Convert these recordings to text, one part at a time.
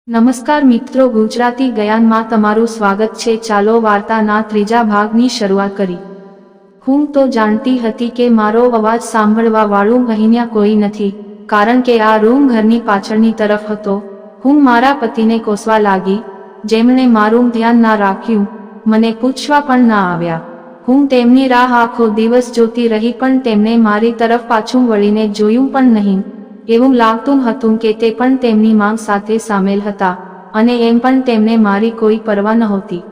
નમસ્કાર મિત્રો, ગુજરાતી જ્ઞાનમાં તમારું સ્વાગત છે। ચાલો વાર્તાના ત્રીજા ભાગની શરૂઆત કરી। હું તો જાણતી હતી કે મારો અવાજ સાંભળવા વાળું અહીંયા કોઈ નથી, કારણ કે આ રૂમ ઘરની પાછળની તરફ હતો। હું મારા પતિને કોસવા લાગી, જેમણે મારું ધ્યાન ના રાખ્યું, મને પૂછવા પણ ના આવ્યા। હું તેમની રાહ આખો દિવસ જોતી રહી, પણ તેમણે મારી તરફ પાછું વળીને જોયું પણ નહીં। એવું લાગતું હતું કે તે પણ તેમની માંગ સાથે સામેલ હતા, અને એમ પણ તેમને મારી કોઈ પરવા નહોતી।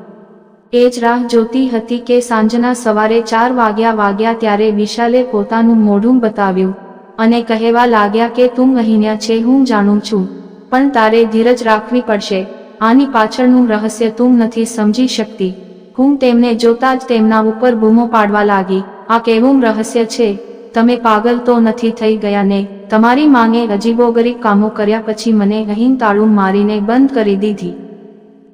એ જ રાહ જોતી હતી કે સાંજના સવારે 4 વાગ્યા ત્યારે વિશાલે પોતાનું મોઢું બતાવ્યું, અને કહેવા લાગ્યા કે તું અહીંયા છે, હું જાણું છું, પણ તારે ધીરજ રાખવી પડશે। આની પાછળનું રહસ્ય તું નથી સમજી શકતી। હું તેમને જોતા જ તેમના ઉપર બૂમો પાડવા લાગી, આ કેવું રહસ્ય છે? તમે પાગલ તો નથી થઈ ગયા ને? તમારી માંગે અજીબોગરીબ કામો કર્યા પછી મને અહીં તાળું મારીને બંધ કરી દીધી।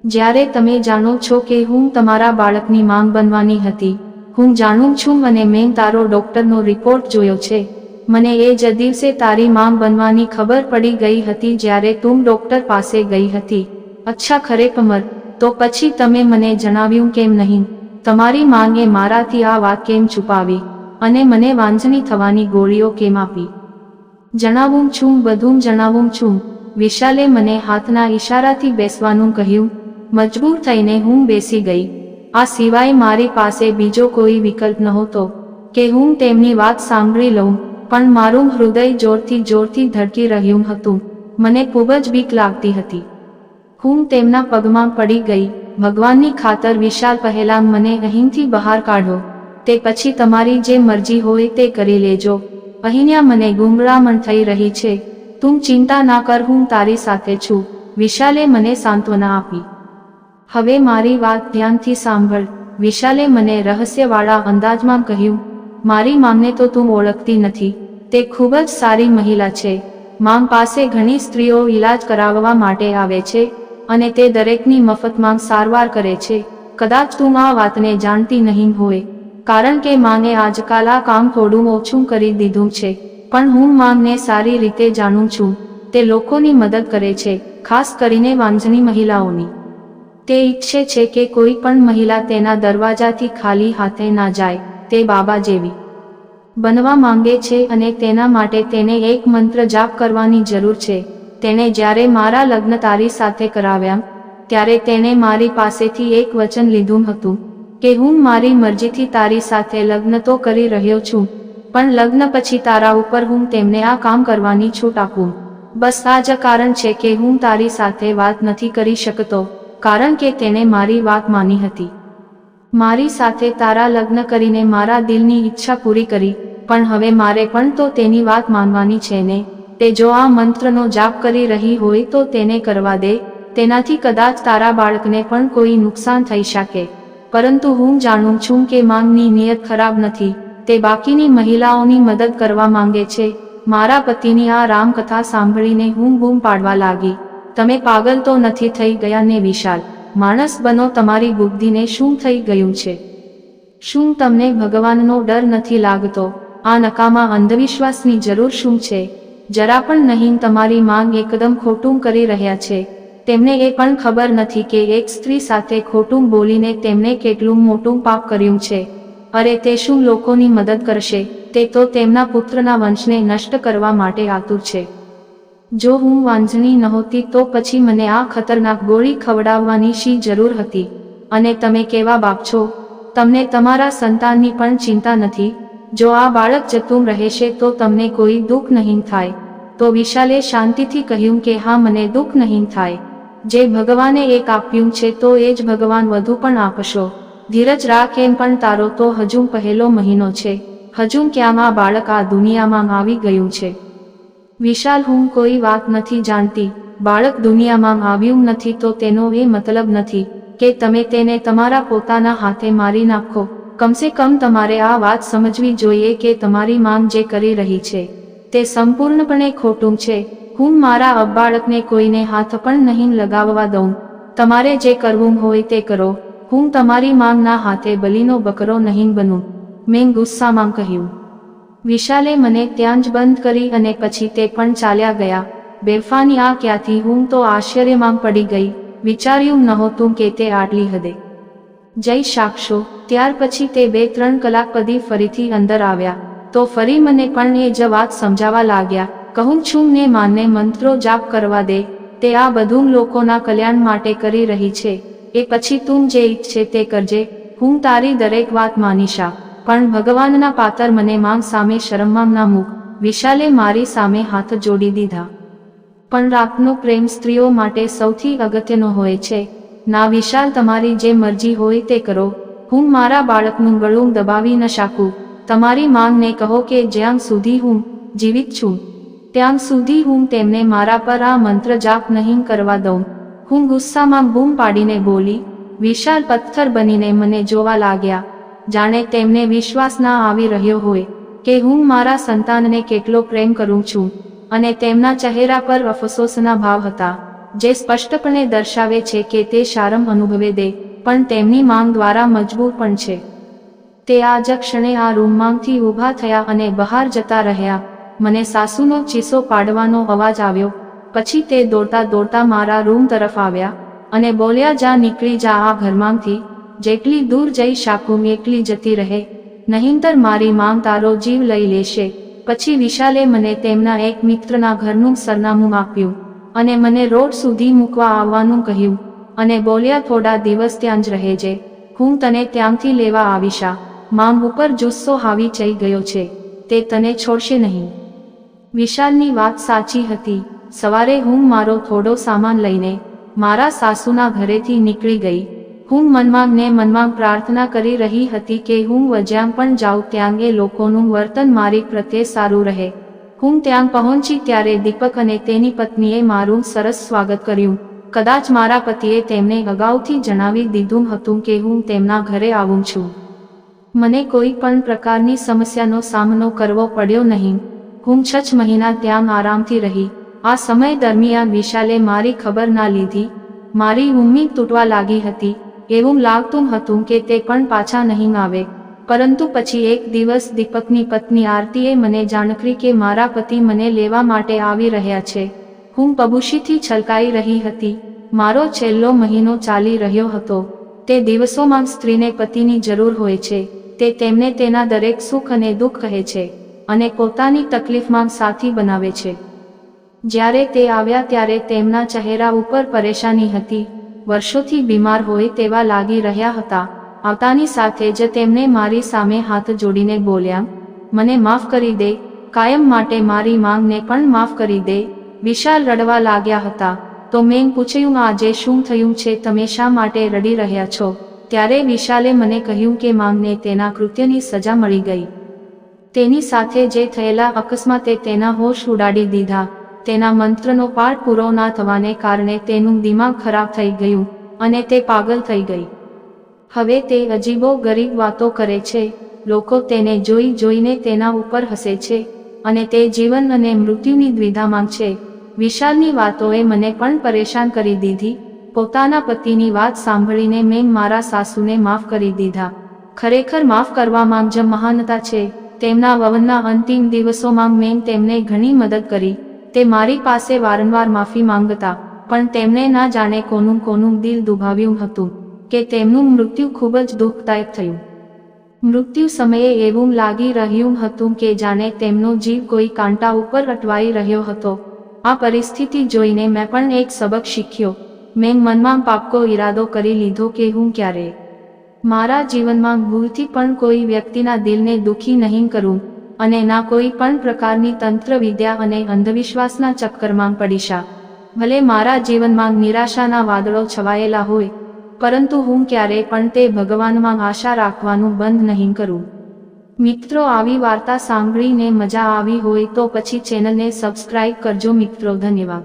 જ્યારે તમે જાણો છો કે હું તમારા બાળકની માંગ બનવાની હતી। હું જાણું છું, અને મેં તારો ડોક્ટરનો રિપોર્ટ જોયો છે। મને એ જ દિવસે તારી માંગ બનવાની ખબર પડી ગઈ હતી જ્યારે તું ડોક્ટર પાસે ગઈ હતી। અચ્છા, ખરેખર? તો પછી તમે મને જણાવ્યું કેમ નહીં? તમારી માંગે મારાથી આ વાત કેમ છુપાવી, અને મને વાંઝણી થવાની ગોળીઓ કેમ આપી? જણાવું છું, બધું જણાવું છું। વિશાલે મને હાથના ઈશારાથી બેસવાનું કહ્યું। મજબૂર થઈને હું બેસી ગઈ। આ સિવાય મારી પાસે બીજો કોઈ વિકલ્પ નહોતો કે હું તેમની વાત સાંભળી લઉં, પણ મારું હૃદય જોરથી ધડકી રહ્યું હતું। મને ખૂબ જ બીક લાગતી હતી। હું તેમના પગમાં પડી ગઈ। ભગવાનની ખાતર વિશાલ, પહેલા મને અહીંથી બહાર કાઢો, તે પછી તમારી જે મરજી હોય તે કરી લેજો। અહીંયા મને ગુંગળામણ થઈ રહી છે। તું ચિંતા ના કર, હું તારી સાથે છું, વિશાલે મને સાંત્વના આપી। હવે મારી વાત ધ્યાનથી સાંભળ, વિશાલે મને રહસ્યવાળા અંદાજમાં કહ્યું। મારી માંગને તો તું ઓળખતી નથી। તે ખૂબ જ સારી મહિલા છે। માંગ પાસે ઘણી સ્ત્રીઓ ઈલાજ કરાવવા માટે આવે છે, અને તે દરેકની મફતમાં સારવાર કરે છે। કદાચ તું આ વાતને જાણતી નહીં હોય, કારણ કે માંગે આજકાલ આ કામ થોડું ઓછું કરી દીધું છે, પણ હું માંગને સારી રીતે જાણું છું। તે લોકોની મદદ કરે છે, ખાસ કરીને વાંઝણી મહિલાઓની। તે ઈચ્છે છે કે કોઈ પણ મહિલા તેના દરવાજાથી ખાલી હાથે ના જાય। તે બાબા જેવી બનવા માંગે છે, અને તેના માટે તેને એક મંત્ર જાપ કરવાની જરૂર છે। તેણે જ્યારે મારા લગ્ન તારી સાથે કરાવ્યા, ત્યારે તેણે મારી પાસેથી એક વચન લીધું હતું કે હું મારી મરજીથી તારી સાથે લગ્ન તો કરી રહ્યો છું, પણ લગ્ન પછી તારા ઉપર હું તેમને આ કામ કરવાની છૂટ આપું। બસ આ જ કારણ છે કે હું તારી સાથે વાત નથી કરી શકતો, કારણ કે તેને મારી વાત માની હતી। મારી સાથે તારા લગ્ન કરીને મારા દિલની ઈચ્છા પૂરી કરી, પણ હવે મારે પણ તો તેની વાત માનવાની છે ને? તે જો આ મંત્રનો જાપ કરી રહી હોય તો તેને કરવા દે। તેનાથી કદાચ તારા બાળકને પણ કોઈ નુકસાન થઈ શકે, પરંતુ હું જાણું છું કે માંગની નિયત ખરાબ નથી। તે બાકીની મહિલાઓની મદદ કરવા માંગે છે। મારા પતિની આ રામકથા સાંભળીને હું બૂમ પાડવા લાગી, તમે પાગલ તો નથી થઈ ગયા ને વિશાલ? માણસ બનો, તમારી બુદ્ધિને શું થઈ ગયું છે? શું તમને ભગવાનનો ડર નથી લાગતો? આ નકામા અંધવિશ્વાસની જરૂર શું છે? જરા પણ નહીં। તમારી માંગ એકદમ ખોટું કરી રહ્યા છે। તેમને એ પણ ખબર નથી કે એક સ્ત્રી સાથે ખોટું બોલીને તેમણે કેટલું મોટું પાપ કર્યું છે। અરે, તે શું લોકોની મદદ કરશે? તે તો તેમના પુત્રના વંશને નષ્ટ કરવા માટે આતુર છે। જો હું વાંઝણી નહોતી તો પછી મને આ ખતરનાક ગોળી ખવડાવવાની શી જરૂર હતી? અને તમે કેવા બાપ છો? તમને તમારા સંતાનની પણ ચિંતા નથી? જો આ બાળક જતું રહેશે તો તમને કોઈ દુઃખ નહીં થાય? તો વિશાલે શાંતિથી કહ્યું કે હા, મને દુઃખ નહીં થાય। જે ભગવાને એક આપ્યું છે તો એ જ ભગવાન વધુ પણ આપશો। ધીરજ રાખ, એમ પણ તારો તો હજુ પહેલો મહિનો છે। હજુ ક્યાં આ બાળક આ દુનિયામાં આવી ગયું છે? વિશાલ, હું કોઈ વાત નથી જાણતી। બાળક દુનિયામાં આવ્યું નથી તો તેનો એ મતલબ નથી કે તમે તેને તમારા પોતાના હાથે મારી નાખો। કમસે કમ તમારે આ વાત સમજવી જોઈએ કે તમારી માંગ જે કરી રહી છે તે સંપૂર્ણપણે ખોટું છે। હું મારા બાળકને કોઈને હાથ પણ નહીં લગાવવા દઉં। તમારે જે કરવું હોય તે કરો। હું તમારી માંગના હાથે બલીનો બકરો નહીં બનું, મેં ગુસ્સામાં કહ્યું। વિશાલે મને ત્યાં જ બંધ કરી અને પછી તે પણ ચાલ્યા ગયા। બેફાની આ ક્યાંથી? હું તો આશ્ચર્યમાં પડી ગઈ, વિચાર્યું નહોતું કે તે આટલી હદે જઈ શકશો. ત્યાર પછી તે 2-3 કલાક પછી ફરીથી અંદર આવ્યા તો ફરી મને પણ એ જ વાત સમજાવવા લાગ્યા. કહું છું ને માને મંત્રો જાપ કરવા દે, તે આ બધું લોકોના કલ્યાણ માટે કરી રહી છે. એ પછી તું જે ઈચ્છે તે કરજે, હું તારી દરેક વાત માનીશા. પણ ભગવાનના પાત્ર મને માંગ સામે શરમમાં ના મૂક. વિશાલે મારી સામે હાથ જોડી દીધા. પણ રાતનો પ્રેમ સ્ત્રીઓ માટે સૌથી અગત્યનો હોય છે. ના વિશાલ, તમારી જે મરજી હોય તે કરો. હું મારા બાળકનું ગળું દબાવી ન શકું. તમારી માંગને કહો કે જ્યાં સુધી હું જીવિત છું ત્યાં સુધી હું તેમને મારા પર આ મંત્ર જાપ નહીં કરવા દઉં. હું ગુસ્સામાં બૂમ પાડીને બોલી. વિશાલ પથ્થર બનીને મને જોવા લાગ્યા, જાણે તેમને વિશ્વાસ ના આવી રહ્યો હોય કે હું મારા સંતાનને કેટલો પ્રેમ કરું છું. અને તેમના ચહેરા પર અફસોસના ભાવ હતા, જે સ્પષ્ટપણે દર્શાવે છે કે તે શરમ અનુભવે દે પણ તેમની માંગ દ્વારા મજબૂર પણ છે. તે આ જ ક્ષણે આ રૂમમાંથી ઊભા થયા અને બહાર જતા રહ્યા. મને સાસુનો ચીસો પાડવાનો અવાજ આવ્યો. પછી તે દોડતા દોડતા મારા રૂમ તરફ આવ્યા અને બોલ્યા, જા, નીકળી જા આ ઘરમાંથી. જેટલી દૂર જઈ શકું એટલી જતી રહે, નહીંતર મારી માંગ તારો જીવ લઈ લેશે. પછી વિશાલે મને તેમના એક મિત્રના ઘરનું સરનામું આપ્યું અને મને રોડ સુધી મૂકવા આવવાનું કહ્યું અને બોલ્યા, થોડા દિવસ ત્યાં જ રહેજે, હું તને ત્યાંથી લેવા આવીશા. માંગ ઉપર જુસ્સો હાવી થઈ ગયો છે, તે તને છોડશે નહીં. વિશાલની વાત સાચી હતી. સવારે હું મારો થોડો સામાન લઈને મારા સાસુના ઘરેથી નીકળી ગઈ. હું મનમાં ને મનમાં પ્રાર્થના કરી રહી હતી કે હું જ્યાં પણ જાઉં ત્યાં એ લોકોનું વર્તન મારી પ્રત્યે સારું રહે. હું ત્યાં પહોંચી ત્યારે દીપક અને તેની પત્નીએ મારું સરસ સ્વાગત કર્યું. કદાચ મારા પતિએ તેમને અગાઉથી જણાવી દીધું હતું કે હું તેમના ઘરે આવું છું. મને કોઈ પણ પ્રકારની સમસ્યાનો સામનો કરવો પડ્યો નહીં. હું 6 મહિના ત્યાં આરામથી રહી. આ સમય દરમિયાન વિશાલે મારી ખબર ના લીધી. મારી ઉમ્મીદ તૂટવા લાગી હતી. એવું લાગતું હતું કે તે પણ પાછા નહીં આવે. પરંતુ પછી એક દિવસ દીપકની પત્ની આરતીએ મને જાણ કરી કે મારા પતિ મને લેવા માટે આવી રહ્યા છે. હું પબુશીથી છલકાઈ રહી હતી. મારો છેલ્લો મહિનો ચાલી રહ્યો હતો. તે દિવસોમાં સ્ત્રીને પતિની જરૂર હોય છે. તે તેમને તેના દરેક સુખ અને દુઃખ કહે છે અને પોતાની તકલીફમાં સાથી બનાવે છે. જ્યારે તે આવ્યા ત્યારે તેમના ચહેરા ઉપર પરેશાની હતી. વર્ષોથી બીમાર હોય તેવા લાગી રહ્યા હતા. આવતાની સાથે જ તેમને મારી સામે હાથ જોડીને બોલ્યા, મને માફ કરી દે, કાયમ માટે મારી માંગને પણ માફ કરી દે. વિશાલ રડવા લાગ્યા હતા. તો મેં પૂછ્યું, આજે શું થયું છે? તમે શા માટે રડી રહ્યા છો? ત્યારે વિશાલે મને કહ્યું કે માંગને તેના કૃત્યની સજા મળી ગઈ. તેની સાથે જે થયેલા અકસ્માતે તેના હોશ ઉડાડી દીધા. તેના મંત્રનો પાઠ પૂરો ના થવાને કારણે તેનું દિમાગ ખરાબ થઈ ગયું અને તે પાગલ થઈ ગઈ. હવે તે અજીબો ગરીબ વાતો કરે છે. લોકો તેને જોઈ જોઈને તેના ઉપર હસે છે અને તે જીવન અને મૃત્યુની દ્વિધામાં છે. વિશાલની વાતોએ મને પણ પરેશાન કરી દીધી. પોતાના પતિની વાત સાંભળીને મેં મારા સાસુને માફ કરી દીધા. ખરેખર માફ કરવામાં જ મહાનતા છે. તેમના વવનના અંતિમ દિવસોમાં મેં તેમને ઘણી મદદ કરી. તે મારી પાસે વારંવાર માફી માંગતા, પણ તેમને ના જાણે કોનું દિલ દુભાવ્યું હતું કે તેમનું મૃત્યુ ખૂબ જ દુઃખદાયક થયું. મૃત્યુ સમયે એવું લાગી રહ્યું હતું કે જાણે તેમનો જીવ કોઈ કાંટા ઉપર અટવાઈ રહ્યો હતો. આ પરિસ્થિતિ જોઈને મેં પણ એક સબક શીખ્યો. મેં મનમાં પાક્કો ઈરાદો કરી લીધો કે હું ક્યારેય મારા જીવનમાં ભૂલથી પણ કોઈ વ્યક્તિના દિલને દુખી નહીં કરું અને ના કોઈ પણ પ્રકારની તંત્ર વિદ્યા અને અંધવિશ્વાસના ચક્કરમાં પડીશા. ભલે મારા જીવનમાં નિરાશાના વાદળો છવાયેલા હોય, પરંતુ હું ક્યારેય પણ તે ભગવાનમાં આશા રાખવાનું બંધ નહીં કરું. મિત્રો, આવી વાર્તા સાંભળીને મજા આવી હોય તો પછી ચેનલને સબસ્ક્રાઇબ કરજો મિત્રો. ધન્યવાદ.